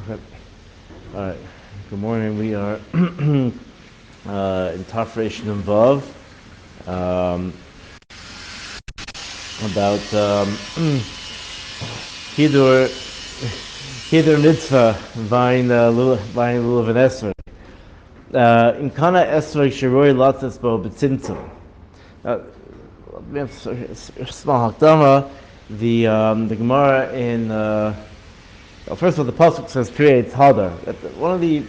Okay. All right. Good morning. We are in Tafresh Vav about Hidur Hidur Mitzvah buying Lulav and Esrog. In Kana Esrog Shiroi Latzes Bo B'Tzimtzum. We have a small hakdama. The Gemara in first of all, the pasuk says creates hadar. One of the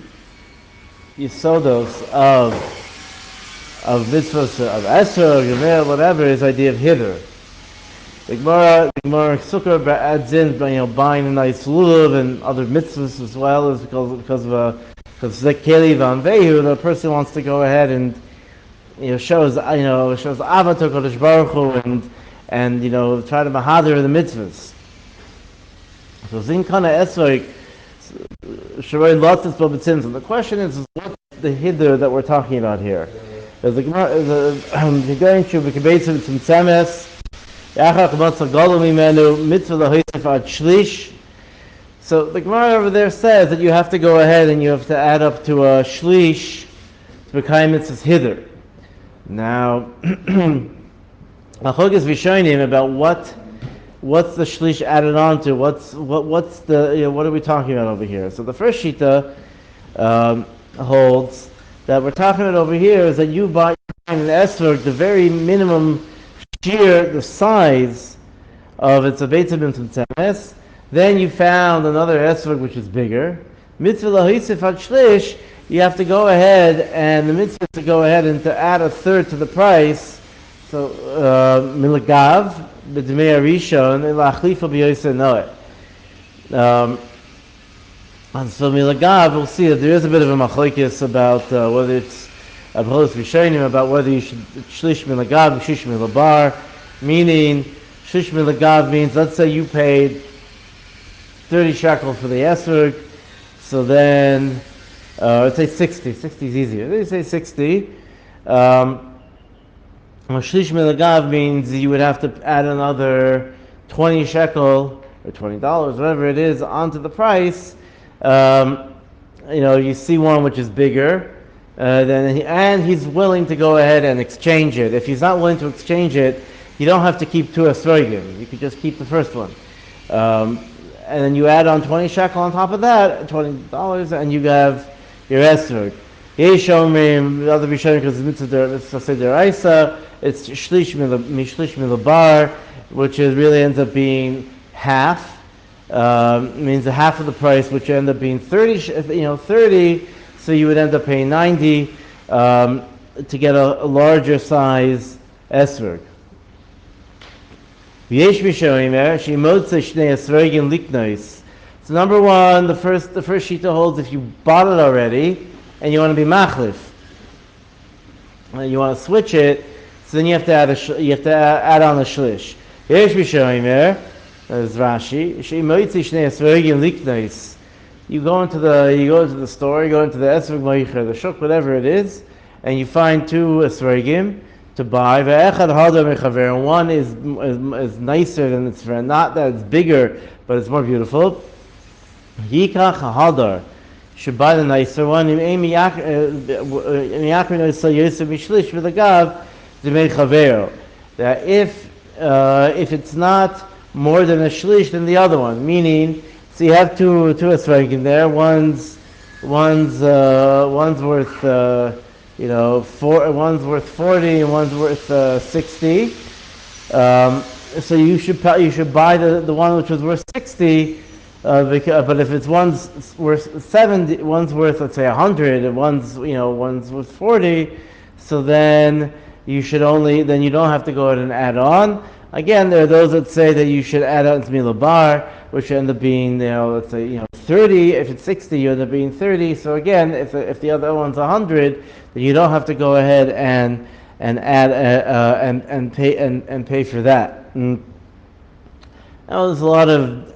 yisodos of mitzvahs of esrog, gemel, whatever is the idea of hidur. The Gemara Sukkah adds in, buying a nice lulav and other mitzvahs as well, is because zekeli vanvehu, the person wants to go ahead and shows avat to Kodesh Baruch Hu and try to Mehudar the mitzvahs. So zin kana esrog shiroi latzes bo b'tzimtzum. The question is what's the hidur that we're talking about here? There's the Gemara going to b'kibeitzim tzimtzemes yachach matzah gadol mimenu mitzvah lahoisef ad shlish. So the Gemara over there says that you have to go ahead and you have to add up to a shlish to become mitzvah's hidur. Now, Achogis Vishonim about what's the shlish added on to? What's the what are we talking about over here? So the first shita holds that we're talking about over here is that you buy an esrog, the very minimum shear, the size of it's a beitzah b'mtzimtzemes. Then you found another esrog which is bigger. Mitzvah lahisif ad shlish. You have to go ahead and the mitzvah to go ahead and to add a third to the price. So milagav b'dmei arishon la'achlifa b'yoyse noet. And so milagav, we'll see that there is a bit of a machlokes about whether it's abcholos rishonim about whether you should shlish milagav shish milabar, meaning shish milagav means let's say you paid 30 shekels for the esrog, so then let's say 60. 60 is easier. They say 60. Shlish milagav means you would have to add another 20 shekel or $20, whatever it is, onto the price. You see one which is bigger, and he's willing to go ahead and exchange it. If he's not willing to exchange it, you don't have to keep two esrogim. You could just keep the first one. And then you add on 20 shekel on top of that, $20, and you have your esrog. Yeshomrim, the other Rishonim, because it's mitzvah deraisa, it's shlish milabar, which really ends up being half. Means the half of the price, which ends up being 30. 30. So you would end up paying 90 to get a larger size esrog. V'yesh Rishonim shemotze shnei esrogim liknos. So number one, the first shita holds if you bought it already and you want to be machlif, and you want to switch it, so then you have to add on a shlish. Yesh Rishonim, as Rashi, sheimotzi shnei esrogim liknos. You go into the store, you go into the esrog moicher, the shuk, whatever it is, and you find two esrogim to buy. Ve'echad hadar mechaver, and one is nicer than its friend. Not that it's bigger, but it's more beautiful. Yikach hadar should buy the nicer one. That if it's not more than a shlish than the other one, meaning, so you have two esrogim there. One's worth one's worth 40 and one's worth 60. So you should buy the one which was worth 60. But if it's one's worth 70, one's worth, let's say, 100, and one's worth 40, so then you don't have to go ahead and add on. Again, there are those that say that you should add on to milabar, which end up being, let's say, 30. If it's 60, you end up being 30. So again, if the other one's 100, then you don't have to go ahead and add and pay for that. Now, there's a lot of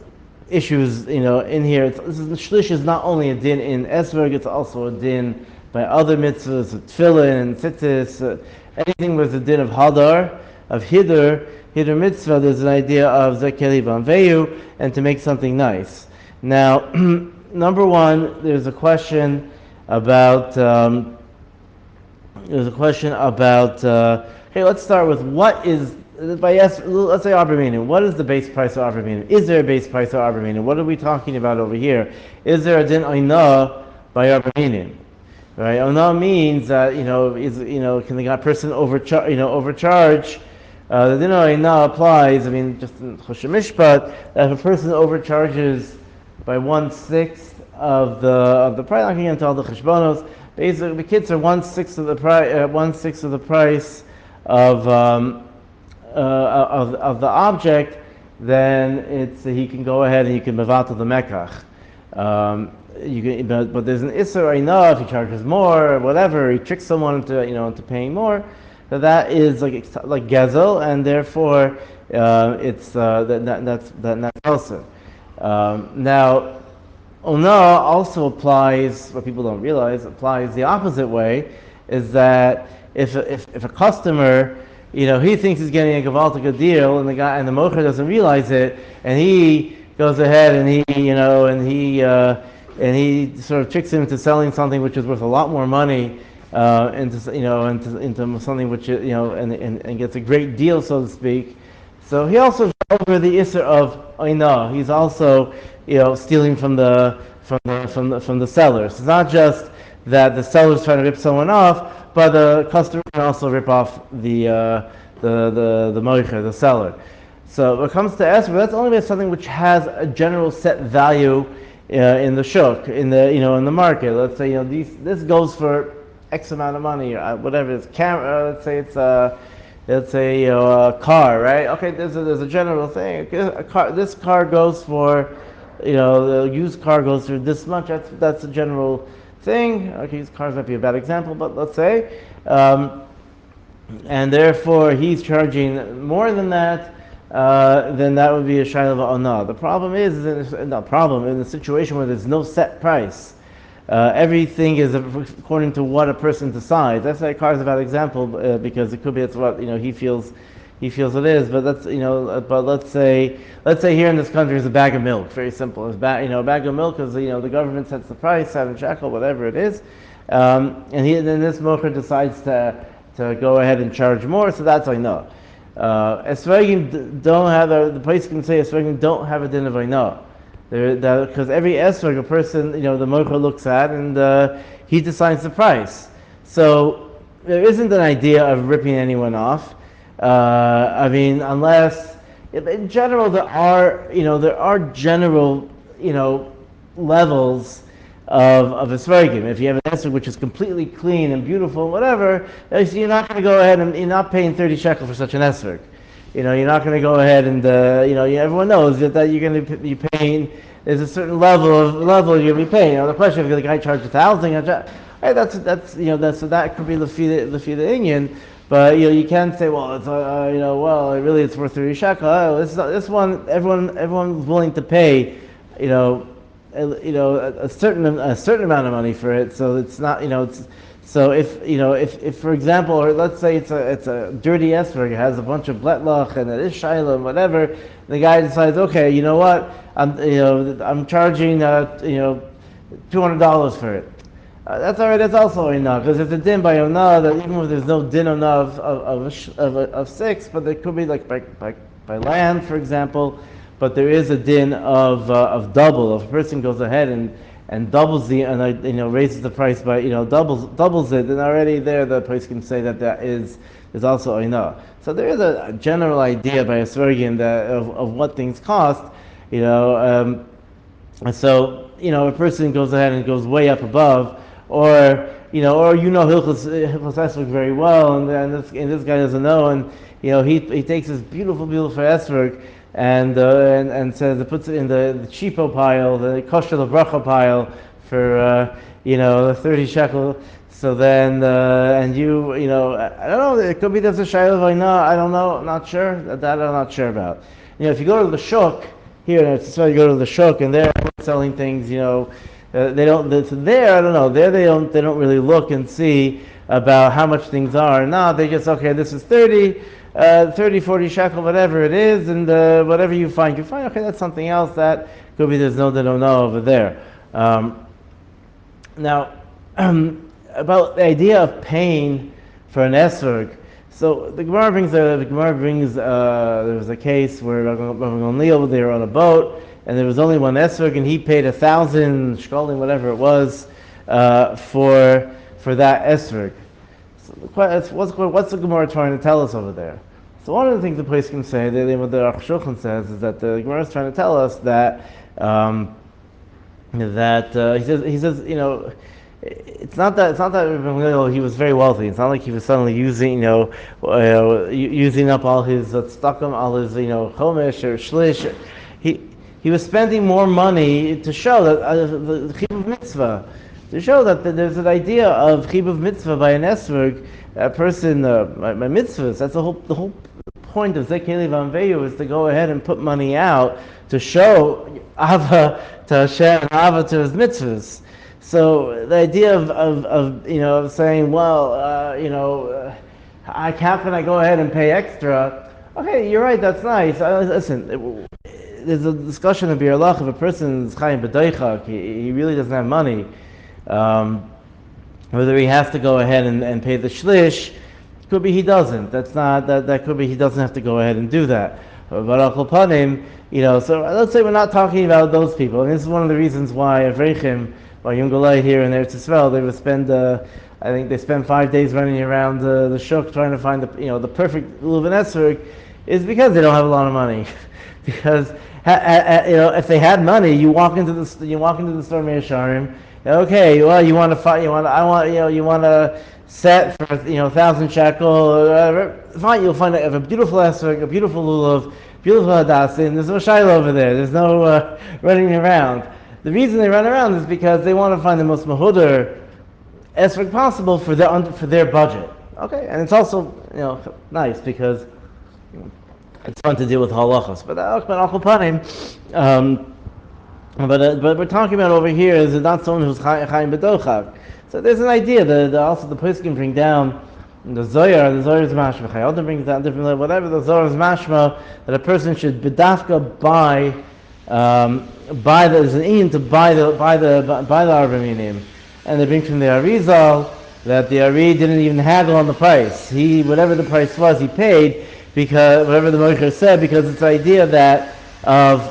issues, in here. Shlish is not only a din in esrog; it's also a din by other mitzvahs, tefillin and tzitzis, anything with a din of hadar, of hidur mitzvah. There's an idea of zekeli vanveyu and to make something nice. Now, number one, there's a question about okay, let's start with what is by yes, let's say arba. What is the base price of arba? Is there a base price of arba? What are we talking about over here? Is there a din oina by arba? Right? Ona means that can the person overcharge? The din oina applies. I mean, just in Choshen Mishpat, if a person overcharges by 1/6 of the price, not going to get into all the cheshbonos. Basically, the kids are 1/6 of the price. 1/6 of the price of the object. Then he can go ahead and you can move out to the mekach. But there's an isser enough. If he charges more, or whatever, he tricks someone into paying more. So that is like gezel, and therefore that's also. Now, Ona also applies. What people don't realize applies the opposite way. Is that if a customer, he thinks he's getting a gavaltic deal, and the mocher doesn't realize it, and he goes ahead and he sort of tricks him into selling something which is worth a lot more money, into something which and gets a great deal, so to speak. So he also is over the isser of oina. He's also stealing from the seller. So it's not just that the seller is trying to rip someone off, but the customer can also rip off the moicher, the seller. So when it comes to esrog, that's only something which has a general set value in the shuk, in the market. Let's say this goes for X amount of money, or whatever it's camera. Let's say a car, right? Okay, there's a general thing. This car goes for, the used car goes for this much. That's a general thing. Okay, used cars might be a bad example, but let's say, and therefore he's charging more than that. Then that would be a shayla va'ana. The problem is in the situation where there's no set price. Everything is according to what a person decides. That's why a car is a bad example, because it could be it's what he feels it is. But but let's say here in this country is a bag of milk. Very simple. It's a bag of milk because the government sets the price, 7 shekel, whatever it is, and then this mocher decides to go ahead and charge more. So that's I know. Esrogim don't have the place can say esrogim don't have a din of I know. Because every esrog a person, the mocher looks at and he decides the price. So there isn't an idea of ripping anyone off. Unless in general there are general levels of esrogim. If you have an esrog which is completely clean and beautiful, whatever, you're not going to go ahead and you're not paying 30 shekel for such an esrog. You're not going to go ahead and everyone knows that you're going to be paying. There's a certain level you're going to be paying. The question if the guy charges 1,000, right? That's so that could be the inyan. But you can't say, well, it's really it's worth 30 shekel. Oh, this one everyone's willing to pay, a certain amount of money for it. So it's not so if for example, or let's say it's a dirty esrog, it has a bunch of bletlach and it is shayla and whatever, the guy decides, okay, you know what, I'm charging $200 for it. That's alright. That's also enough because it's a din by ona that even if there's no din enough of 6, but there could be like by land, for example. But there is a din of double. If a person goes ahead and doubles raises the price by doubles it, then already there the price can say that is also enough. So there is a general idea by a svergian of what things cost. So a person goes ahead and goes way up above. Or Hilchos Esrog very well, and this guy doesn't know, and he takes this beautiful Esrog and says it puts it in the cheapo pile, the kosher bracha pile for 30 shekel. So then I don't know. It could be there's a shayla vayna. I don't know. I'm not sure. That I'm not sure about. If you go to the shuk here, so you go to the shuk and they're selling things. They don't. There, I don't know. There, they don't really look and see about how much things are. No, they just this is 30, 40 shekel, whatever it is, and whatever you find. Okay, that's something else. That could be there's no over there. Now, about the idea of paying for an esrog. So the Gemara brings there was a case where Rabbi Gamliel, they were on a boat and there was only one esrog and he paid 1,000 shkolim, whatever it was, for that esrog. So what's the Gemara trying to tell us over there? So one of the things the place can say, what the Aruch Shulchan says, is that the Gemara is trying to tell us that he says it's not that he was very wealthy. It's not like he was suddenly using using up all his tzedakah, all his chomesh or shlish. He was spending more money to show that the chibuv mitzvah, to show that there's an idea of chibuv mitzvah by an esrog, a person by mitzvahs. That's the whole point of Zekeli Vanveyu is to go ahead and put money out to show Ava to Hashem and Ava to his mitzvahs. So the idea of saying, well, how can I go ahead and pay extra? Okay, you're right, that's nice. Listen, there's a discussion of Birlach, if a person is Chaim B'doichak, he really doesn't have money, whether he has to go ahead and pay the shlish. Could be he doesn't. That could be he doesn't have to go ahead and do that. But Al Panim, so let's say we're not talking about those people. And this is one of the reasons why Avrechim, by Yungalai here in Eretz Yisrael, they would spend, I think they spend 5 days running around the shuk trying to find the perfect Lulav esrog, is because they don't have a lot of money. Because if they had money, you walk into the store Me'asharim. Okay, well, you want to set for 1,000 shekel. Fine, you'll find a beautiful esrog, a beautiful lulav, beautiful hadassin. There's no shaila over there. There's no running around. The reason they run around is because they want to find the most Mehudar esrog possible for their budget. Okay, and it's also nice because it's fun to deal with halachos. But we're talking about over here is not someone who's chaim b'dochak. So there's an idea that also the place can bring down the Zohar is mashma. Chayotah brings down different whatever the Zohar is mashma, that a person should bedafka buy there's an in to buy the Arba Minim. And they bring from the Arizal that the Ari didn't even haggle on the price. Whatever the price was, he paid because whatever the Moicher said, because it's the idea that of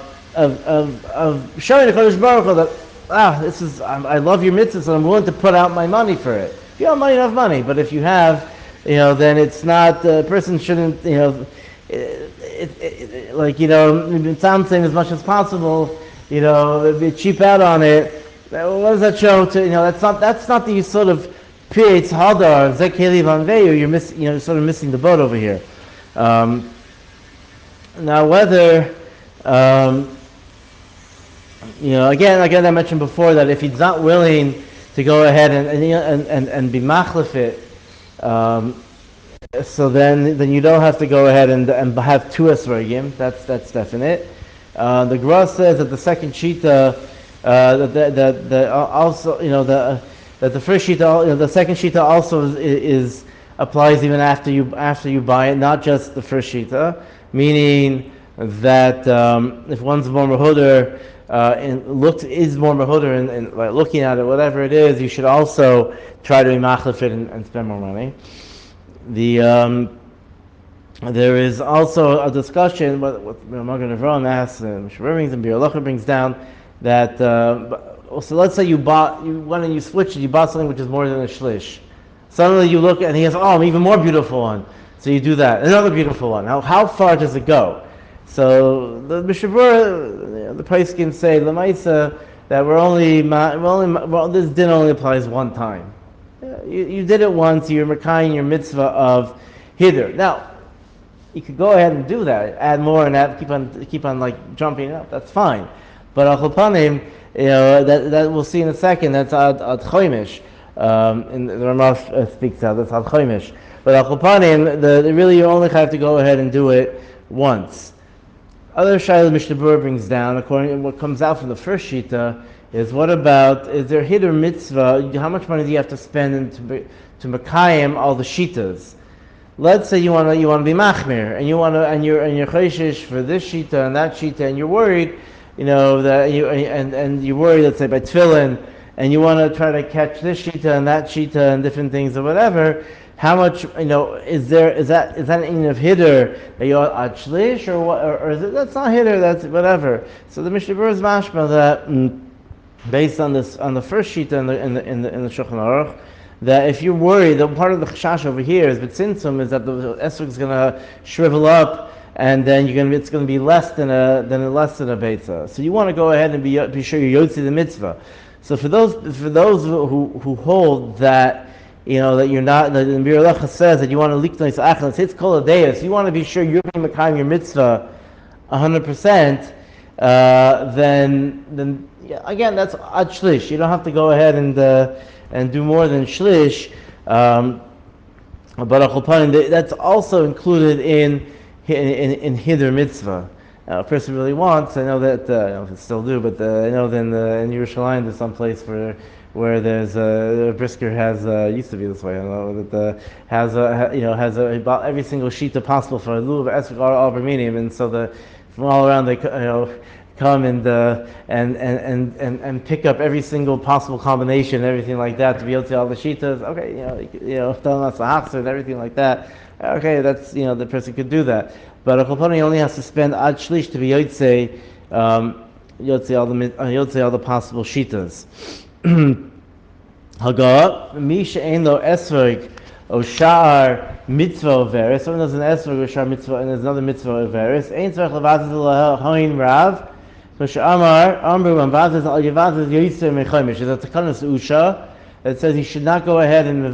showing the Kodesh Baruch Hu that I love your mitzvahs and I'm willing to put out my money for it. If you don't have money, you have money. But if you have, then it's not, the person shouldn't, it sounds saying as much as possible, be cheap out on it. What does that show to, that's not the sort of Pietz Hadar, Zekeli Vanveyu, you're sort of missing the boat over here. Now whether, again, like I mentioned before, that if he's not willing to go ahead and be machlef it, so then you don't have to go ahead and have two esrogim. That's definite. The Gra says that the second shita, that the first shita, the second shita also is applies even after you buy it, not just the first shita. Meaning that if one's more Mehudar, is more Mehudar and like looking at it, whatever it is, you should also try to be machlef it and spend more money. There is also a discussion what Magen Avraham asks, and Shurings and Birlach brings down that. So let's say you bought something which is more than a shlish. Suddenly you look and he has an even more beautiful one. So you do that, another beautiful one. How far does it go? So the Mishabur, the price can say Lamaisa that this din only applies one time. You did it once. You're mekaying your mitzvah of hider. Now you could go ahead and do that, add more and keep on like jumping up. That's fine. But al panim, that we'll see in a second. That's ad choimish. And the Ramah speaks out. That's ad choimish. But al panim, really you only have to go ahead and do it once. Other Shaila Mishnah brings down, according to what comes out from the first Shita, is is there hider mitzvah? How much money do you have to spend to mekayim all the Shitas? Let's say you want to be machmir, and you're chayshish for this Shita and that Shita, and you're worried that and you worry, let's say, by tefillin, and you want to try to catch this shita and that shita and different things or whatever. How much, is that an in of hider that you're at shlish, or what, or is it, that's not hider, that's whatever. So the Mishnah Berurah is mashma that based on this, on the first shita in the Shulchan Aruch, that if you're worried, the part of the chashash over here is b'tzintzum, is that the esrog is going to shrivel up, and then it's going to be less than a beitza. So you want to go ahead and be sure you yotzi the mitzvah. So for those who hold that, that you're not, that the Orach says that you want to liknos achlas, it's kol adeus, you want to be sure you're being mekayim your mitzvah 100%, then again, that's ad shlish. You don't have to go ahead and do more than shlish. But that's also included in hider mitzvah. A person really wants. I know that I don't know if it still do, but I know that in Yerushalayim there's some place where there's a brisker has used to be this way. I don't know that has about every single shita possible for a Lulav, esrog, all Armenian, and so from all around they come and pick up every single possible combination, everything like that, to be able to all the shitas. Okay, telling us the hachzer and everything like that. Okay, that's the person could do that, but a kolponi only has to spend ad shlish to be yotzei all the possible shitas. Haga misha ein lo esrog o sha'ar mitzvah overis. Someone does an esrog or sha'ar mitzvah and there's another mitzvah overis. Ein tzarich levazes lahoin rav. So sha'amar amru vazes al yevazes yoyser mechomish. There's a takanas usha that says you should not go ahead and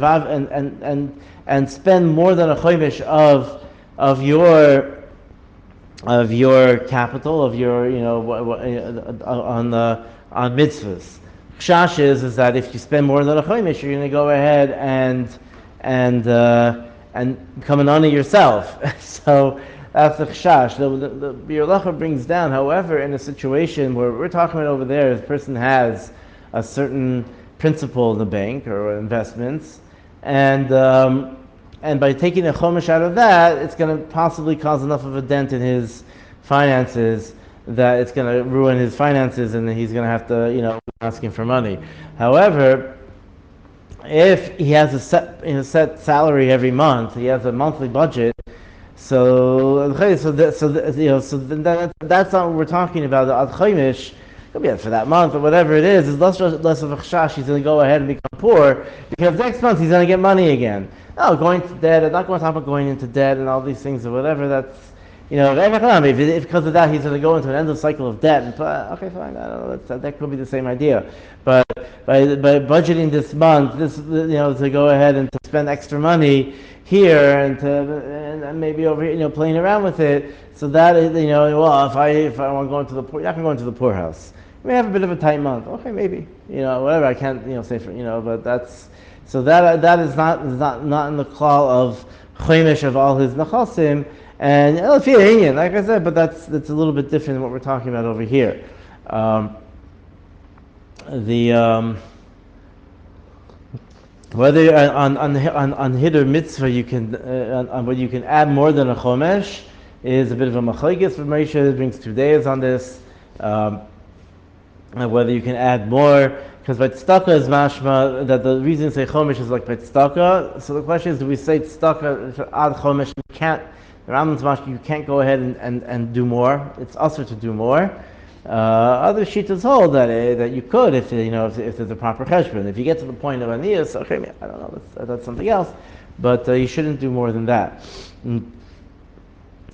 spend more than a chomish of your capital, of your on mitzvahs. Chash is that if you spend more than a chomish, you're going to go ahead and become an honor yourself. So that's the chash. The Orach brings down, however, in a situation where we're talking about over there, if a person has a certain principal in the bank or investments, and by taking a chomish out of that, it's going to possibly cause enough of a dent in his finances that it's going to ruin his finances, and he's going to have to, asking for money. However, if he has a set salary every month, he has a monthly budget. So that's not what we're talking about. The ad chomish could be for that month or whatever it is. It's less of a chash. He's going to go ahead and become poor because next month he's going to get money again. No, going to debt. I'm not going to talk about going into debt and all these things or whatever. That's if because of that he's going to go into an endless cycle of debt. And okay, fine. I don't know. That could be the same idea. But by budgeting this month, to go ahead and to spend extra money here and maybe over here, playing around with it. So that if I want to go into the poor, you're not going to go into the poorhouse. You may have a bit of a tight month. Okay, maybe whatever. I can't say for but that's so that is not in the call of chomish of all his nachasim. And like I said, but that's a little bit different than what we're talking about over here. Whether on hider mitzvah you can whether you can add more than a chomesh is a bit of a machlokes. Moshe brings 2 days on this. Whether you can add more, because by tzedakah is mashma that the reason to say chomesh is like by tzedakah. So the question is, do we say tzedakah add chomesh? You can't. The Rambam's mashma, you can't go ahead and do more. It's also to do more. Other shittas hold that you could if there's a proper cheshbon. If you get to the point of aniyas, okay, I don't know, that's something else, but you shouldn't do more than that.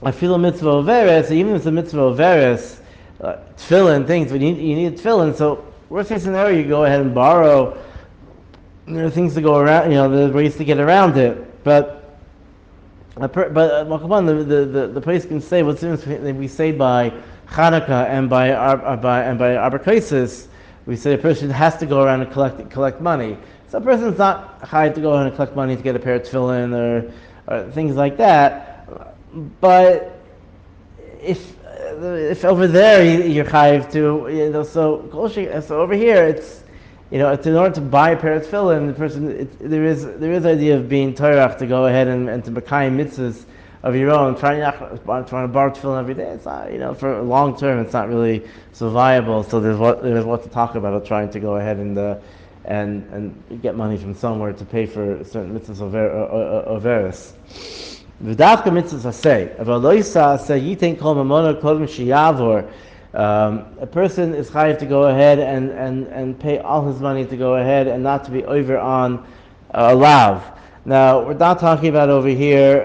I feel a mitzvah overis, even if it's a mitzvah overis, tefillin things, but you need tefillin. So worst case scenario, you go ahead and borrow. There are things to go around. There are ways to get around it, but. The place can say what's we say by Chanukah and by Aruch, we say a person has to go around and collect money. So a person's not hired to go around and collect money to get a pair of tefillin or things like that. But if over there you're chayiv to, so over here it's. In order to buy a pair of tefillin, the person there is idea of being toirach to go ahead and to mekayim mitzvahs of your own, trying to borrow tefillin every day, it's not, for long term, it's not really so viable. So there's what to talk about of trying to go ahead and get money from somewhere to pay for certain mitzvahs overis. V'davka mitzvahs asay. Avaloisa asay yitain kol mamona kodem sheyavor. A person is chayav to go ahead and pay all his money to go ahead and not to be over on Lulav. Now, we're not talking about over here,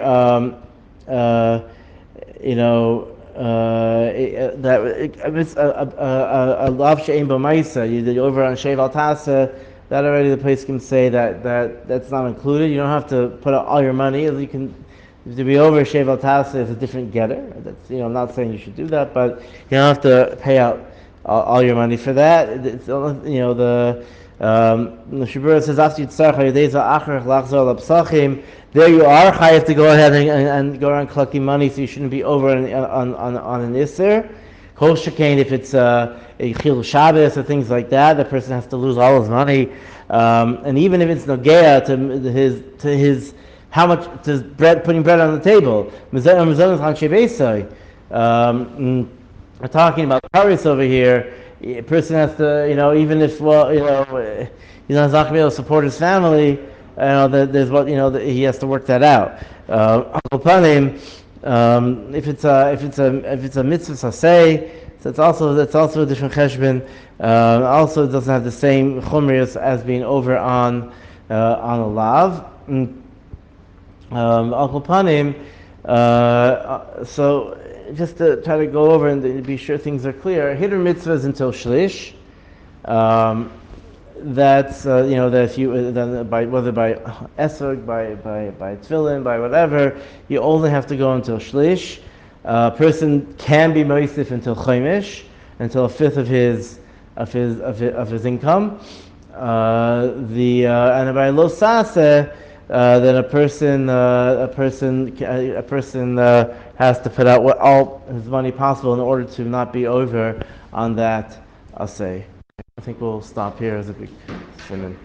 that it's a lav she'ein b'maisa. You're over on sheval tasa. That already the place can say that's not included. You don't have to put out all your money. You can. To be over sheval tasa is a different getter. That's, I'm not saying you should do that, but you don't have to pay out all your money for that. It's, the Shibura says after there you are chayav to go ahead and go around collecting money, so you shouldn't be over on an isser. Kol shekain, if it's a chil Shabbos or things like that, the person has to lose all his money, and even if it's nogea to his how much does putting bread on the table? We're talking about karis over here. A person has to, even if he's not going to be able to support his family, there's what he has to work that out. If it's a mitzvah saseh, so that's also a different cheshbon. Also, it doesn't have the same chumrius as being over on a lav. So just to try to go over and to be sure things are clear, hiddur mitzvahs until shlish. That's that if you then whether by esrog, by tefillin, by whatever, you only have to go until shlish. A person can be moisif until chaimish, until a fifth of his income. And by lo saseh, then a person has to put out all his money possible in order to not be over on that. I'll say. I think we'll stop here as a big simon.